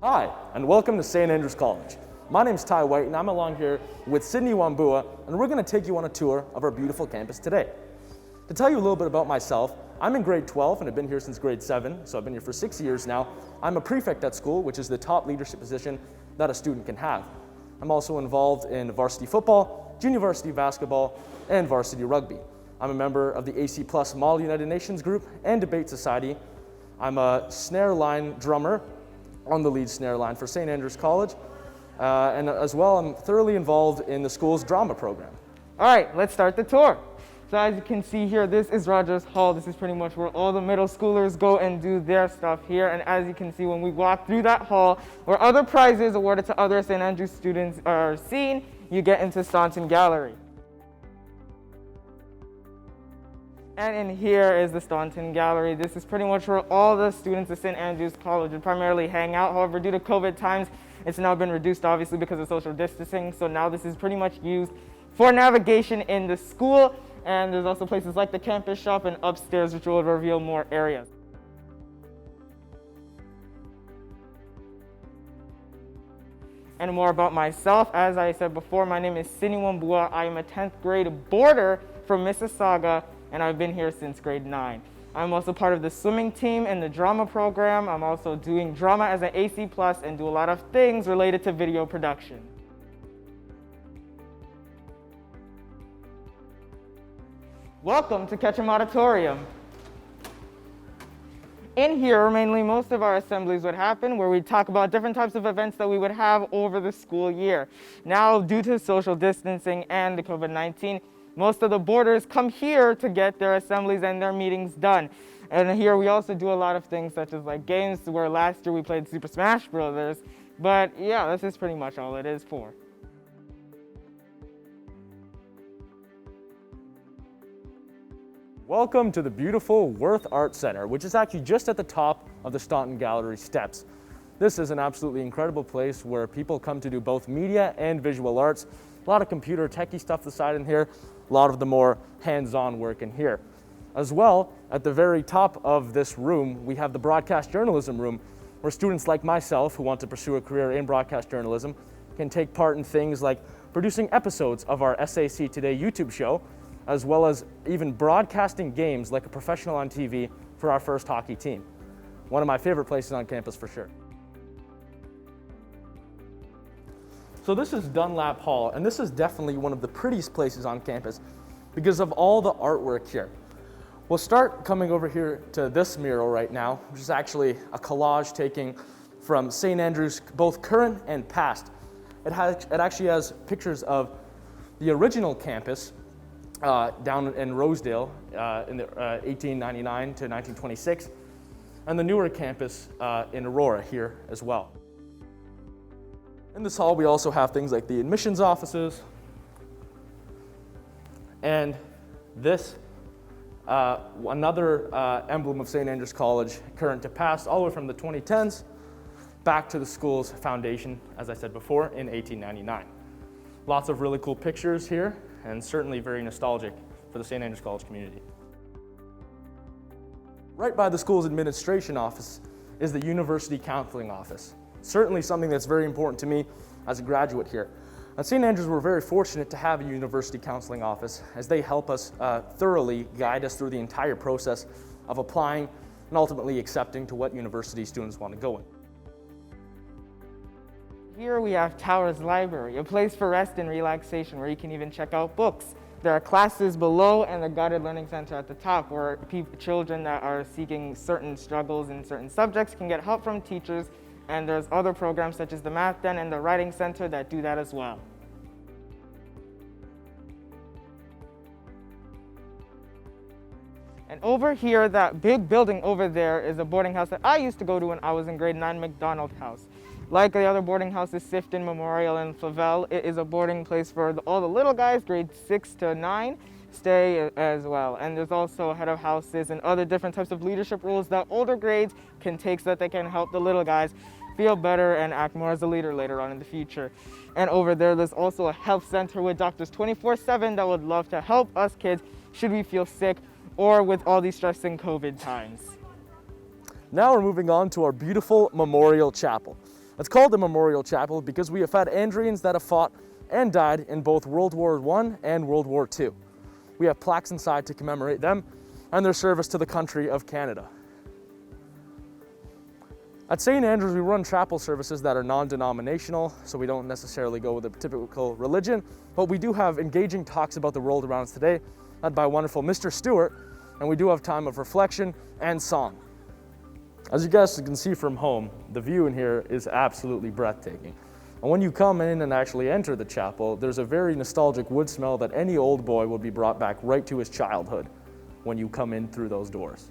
Hi, and welcome to St. Andrews College. My name's Ty White, and I'm along here with Sydney Wambua, and we're going to take you on a tour of our beautiful campus today. To tell you a little bit about myself, I'm in grade 12 and I've been here since grade 7, so I've been here for 6 years now. I'm a prefect at school, which is the top leadership position that a student can have. I'm also involved in varsity football, junior varsity basketball, and varsity rugby. I'm a member of the AC Plus Mall United Nations group and debate society. I'm a snare line drummer on the lead snare line for St. Andrews College. And as well, I'm thoroughly involved in the school's drama program. All right, let's start the tour. So as you can see here, this is Rogers Hall. This is pretty much where all the middle schoolers go and do their stuff here. And as you can see, when we walk through that hall, where other prizes awarded to other St. Andrews students are seen, you get into Staunton Gallery. And in here is the Staunton Gallery. This is pretty much where all the students of St. Andrews College would primarily hang out. However, due to COVID times, it's now been reduced, obviously, because of social distancing. So now this is pretty much used for navigation in the school. And there's also places like the campus shop and upstairs, which will reveal more areas. And more about myself, as I said before, my name is Sydney Wambua. I am a 10th grade boarder from Mississauga, and I've been here since grade 9. I'm also part of the swimming team and the drama program. I'm also doing drama as an AC Plus and do a lot of things related to video production. Welcome to Ketchum Auditorium. In here, mainly most of our assemblies would happen where we'd talk about different types of events that we would have over the school year. Now, due to social distancing and the COVID-19, most of the boarders come here to get their assemblies and their meetings done. And here we also do a lot of things such as like games, where last year we played Super Smash Brothers. But yeah, this is pretty much all it is for. Welcome to the beautiful Worth Art Center, which is actually just at the top of the Staunton Gallery steps. This is an absolutely incredible place where people come to do both media and visual arts. A lot of computer techie stuff aside in here, a lot of the more hands-on work in here. As well, at the very top of this room, we have the broadcast journalism room, where students like myself who want to pursue a career in broadcast journalism can take part in things like producing episodes of our SAC Today YouTube show, as well as even broadcasting games like a professional on TV for our first hockey team. One of my favorite places on campus for sure. So this is Dunlap Hall, and this is definitely one of the prettiest places on campus because of all the artwork here. We'll start coming over here to this mural right now, which is actually a collage taking from St. Andrews, both current and past. It actually has pictures of the original campus down in Rosedale in the 1899 to 1926, and the newer campus in Aurora here as well. In this hall, we also have things like the admissions offices, and this, another emblem of St. Andrews College, current to past, all the way from the 2010s back to the school's foundation, as I said before, in 1899. Lots of really cool pictures here, and certainly very nostalgic for the St. Andrews College community. Right by the school's administration office is the University Counseling Office. Certainly something that's very important to me as a graduate here. At St. Andrews, we're very fortunate to have a University Counseling Office, as they help us thoroughly guide us through the entire process of applying and ultimately accepting to what university students want to go in. Here we have Towers Library, a place for rest and relaxation where you can even check out books. There are classes below and the Guided Learning Center at the top, where children that are seeking certain struggles in certain subjects can get help from teachers. And there's other programs such as the Math Den and the Writing Center that do that as well. And over here, that big building over there is a boarding house that I used to go to when I was in grade 9, McDonald House. Like the other boarding houses, Sifton, Memorial, and Flavel, it is a boarding place for all the little guys, grades 6 to 9, stay as well. And there's also head of houses and other different types of leadership roles that older grades can take so that they can help the little guys feel better and act more as a leader later on in the future. And over there's also a health center with doctors 24/7 that would love to help us kids should we feel sick or with all these stressing COVID times. Now we're moving on to our beautiful Memorial Chapel. It's called the Memorial Chapel because we have had Andrians that have fought and died in both World War I and World War II. We have plaques inside to commemorate them and their service to the country of Canada. At St. Andrews, we run chapel services that are non-denominational, so we don't necessarily go with a typical religion, but we do have engaging talks about the world around us today, led by wonderful Mr. Stewart, and we do have time of reflection and song. As you guys can see from home, the view in here is absolutely breathtaking. And when you come in and actually enter the chapel, there's a very nostalgic wood smell that any old boy will be brought back right to his childhood when you come in through those doors.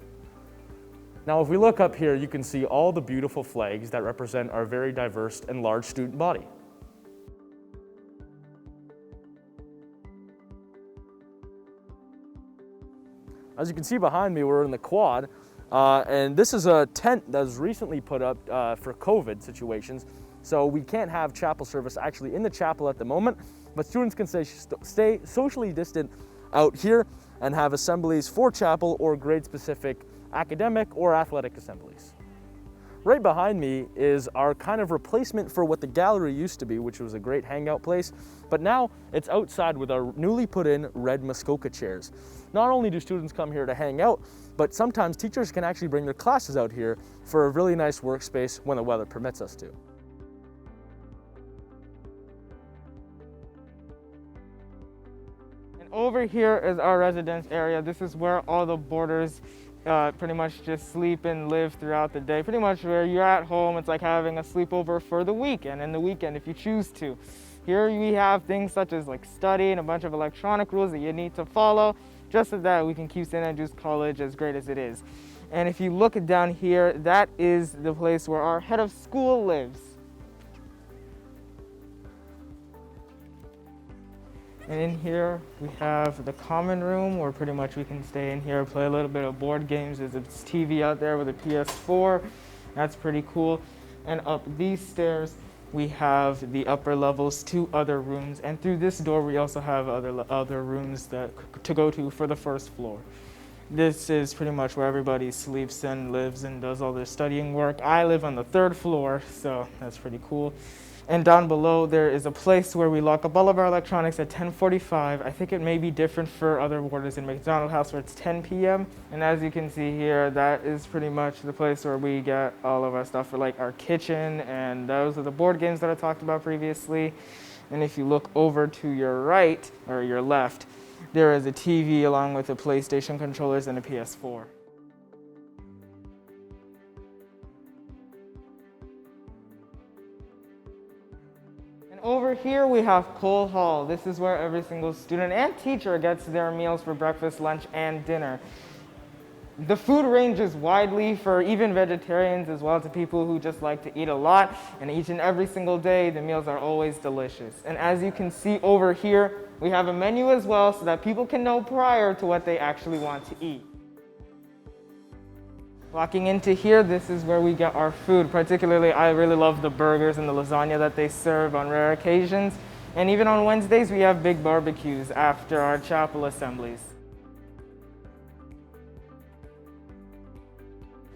Now, if we look up here, you can see all the beautiful flags that represent our very diverse and large student body. As you can see behind me, we're in the quad, and this is a tent that was recently put up for COVID situations. So we can't have chapel service actually in the chapel at the moment, but students can stay socially distant out here and have assemblies for chapel or grade-specific academic or athletic assemblies. Right behind me is our kind of replacement for what the gallery used to be, which was a great hangout place, but now it's outside with our newly put in red Muskoka chairs. Not only do students come here to hang out, but sometimes teachers can actually bring their classes out here for a really nice workspace when the weather permits us to. And over here is our residence area. This is where all the boarders pretty much just sleep and live throughout the day. Pretty much where you're at home, it's like having a sleepover for the weekend and the weekend if you choose to. Here we have things such as like study and a bunch of electronic rules that you need to follow, just so that we can keep St. Andrews College as great as it is. And if you look down here, that is the place where our head of school lives. And in here, we have the common room where pretty much we can stay in here, play a little bit of board games. There's a TV out there with a PS4. That's pretty cool. And up these stairs, we have the upper levels, 2 other rooms. And through this door, we also have other rooms to go to for the first floor. This is pretty much where everybody sleeps and lives and does all their studying work. I live on the 3rd floor, so that's pretty cool. And down below, there is a place where we lock up all of our electronics at 10:45. I think it may be different for other warders in McDonald House where it's 10 p.m. And as you can see here, that is pretty much the place where we get all of our stuff for like our kitchen. And those are the board games that I talked about previously. And if you look over to your right, or your left, there is a TV along with the PlayStation controllers and a PS4. Over here we have Cole Hall. This is where every single student and teacher gets their meals for breakfast, lunch, and dinner. The food ranges widely for even vegetarians as well to people who just like to eat a lot, and each and every single day the meals are always delicious. And as you can see over here, we have a menu as well so that people can know prior to what they actually want to eat. Walking into here, this is where we get our food. Particularly, I really love the burgers and the lasagna that they serve on rare occasions. And even on Wednesdays, we have big barbecues after our chapel assemblies.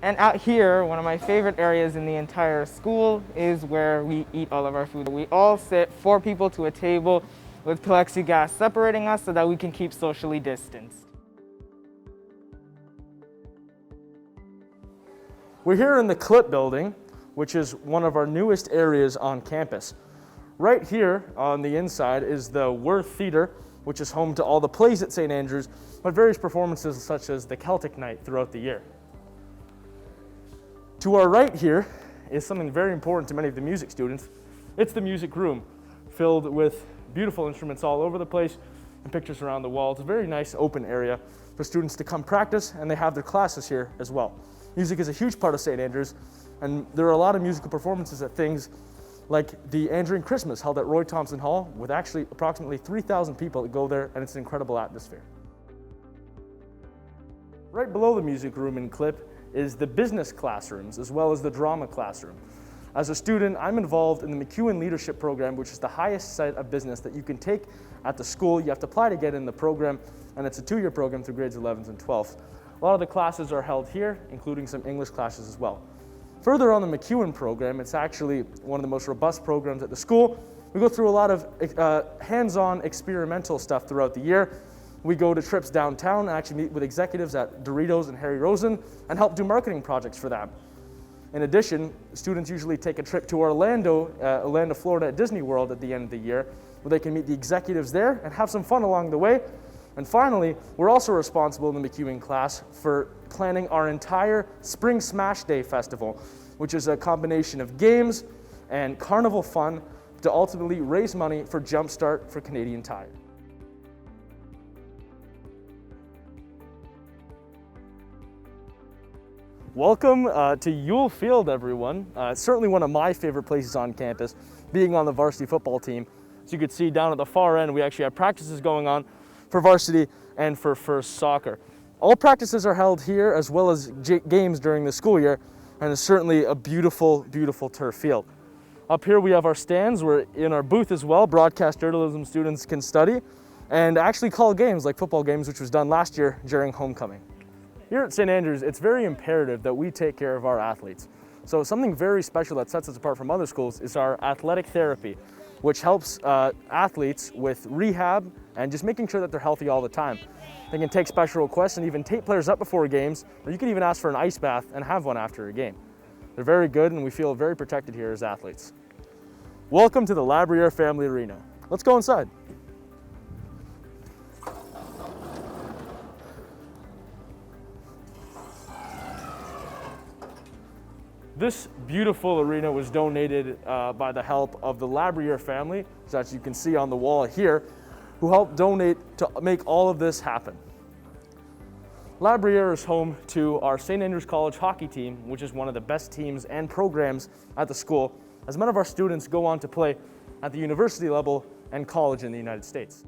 And out here, one of my favorite areas in the entire school is where we eat all of our food. We all sit 4 people to a table with plexiglass separating us so that we can keep socially distanced. We're here in the Clip building, which is one of our newest areas on campus. Right here on the inside is the Worth Theatre, which is home to all the plays at St. Andrews, but various performances such as the Celtic Night throughout the year. To our right here is something very important to many of the music students. It's the music room, filled with beautiful instruments all over the place and pictures around the wall. It's a very nice open area for students to come practice, and they have their classes here as well. Music is a huge part of St. Andrews, and there are a lot of musical performances at things like the Andrian Christmas held at Roy Thompson Hall with actually approximately 3,000 people that go there, and it's an incredible atmosphere. Right below the music room in Clip is the business classrooms as well as the drama classroom. As a student, I'm involved in the MacEwan Leadership Program, which is the highest set of business that you can take at the school. You have to apply to get in the program, and it's a 2-year program through grades 11th and 12th. A lot of the classes are held here, including some English classes as well. Further on the MacEwan program, it's actually one of the most robust programs at the school. We go through a lot of hands-on experimental stuff throughout the year. We go to trips downtown and actually meet with executives at Doritos and Harry Rosen and help do marketing projects for them. In addition, students usually take a trip to Orlando, Florida at Disney World at the end of the year, where they can meet the executives there and have some fun along the way. And finally, we're also responsible in the MacEwan class for planning our entire Spring Smash Day festival, which is a combination of games and carnival fun to ultimately raise money for Jumpstart for Canadian Tire. Welcome to Ewell Field, everyone. It's certainly one of my favorite places on campus, being on the varsity football team. As you can see down at the far end, we actually have practices going on for varsity and for first soccer. All practices are held here as well as games during the school year, and it's certainly a beautiful, beautiful turf field. Up here we have our stands. We're in our booth as well. Broadcast journalism students can study and actually call games like football games, which was done last year during homecoming. Here at St. Andrews, it's very imperative that we take care of our athletes. So something very special that sets us apart from other schools is our athletic therapy, which helps athletes with rehab and just making sure that they're healthy all the time. They can take special requests and even tape players up before games, or you can even ask for an ice bath and have one after a game. They're very good and we feel very protected here as athletes. Welcome to the Labriere Family Arena. Let's go inside. This beautiful arena was donated by the help of the Labriere family, as you can see on the wall here, who helped donate to make all of this happen. Labriere is home to our St. Andrews College hockey team, which is one of the best teams and programs at the school, as many of our students go on to play at the university level and college in the United States.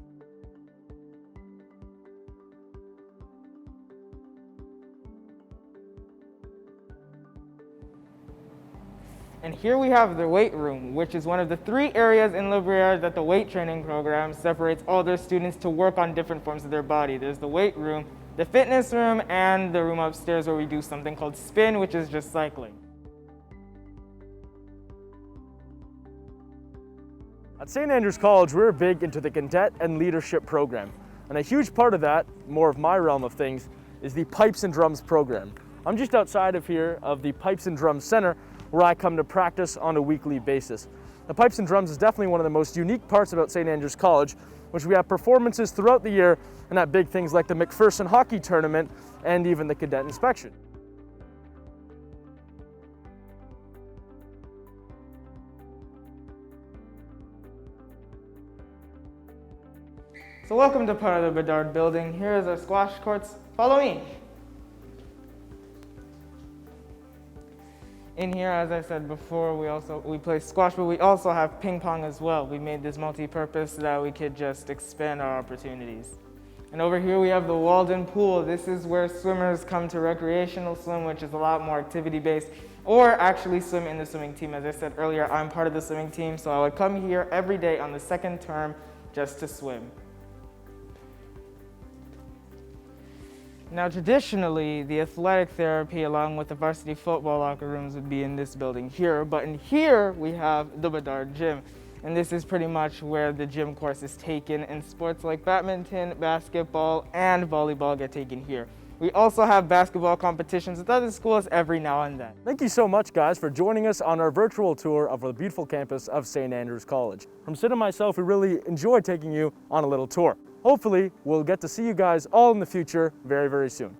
And here we have the weight room, which is one of the 3 areas in Labriere that the weight training program separates all their students to work on different forms of their body. There's the weight room, the fitness room, and the room upstairs where we do something called spin, which is just cycling. At St. Andrews College, we're big into the cadet and leadership program. And a huge part of that, more of my realm of things, is the Pipes and Drums program. I'm just outside of here of the Pipes and Drums Center, where I come to practice on a weekly basis. The Pipes and Drums is definitely one of the most unique parts about St. Andrews College, which we have performances throughout the year and at big things like the McPherson Hockey Tournament and even the Cadet Inspection. So welcome to part of the Bedard building. Here is our squash courts. Follow me. In here, as I said before, we play squash, but we also have ping pong as well. We made this multi-purpose so that we could just expand our opportunities. And over here we have the Walden Pool. This is where swimmers come to recreational swim, which is a lot more activity-based, or actually swim in the swimming team. As I said earlier, I'm part of the swimming team, so I would come here every day on the 2nd term just to swim. Now, traditionally, the athletic therapy along with the varsity football locker rooms would be in this building here, but in here we have the Bedard Gym. And this is pretty much where the gym course is taken, and sports like badminton, basketball, and volleyball get taken here. We also have basketball competitions with other schools every now and then. Thank you so much, guys, for joining us on our virtual tour of the beautiful campus of St. Andrews College. From Sid and myself, we really enjoyed taking you on a little tour. Hopefully, we'll get to see you guys all in the future very, very soon.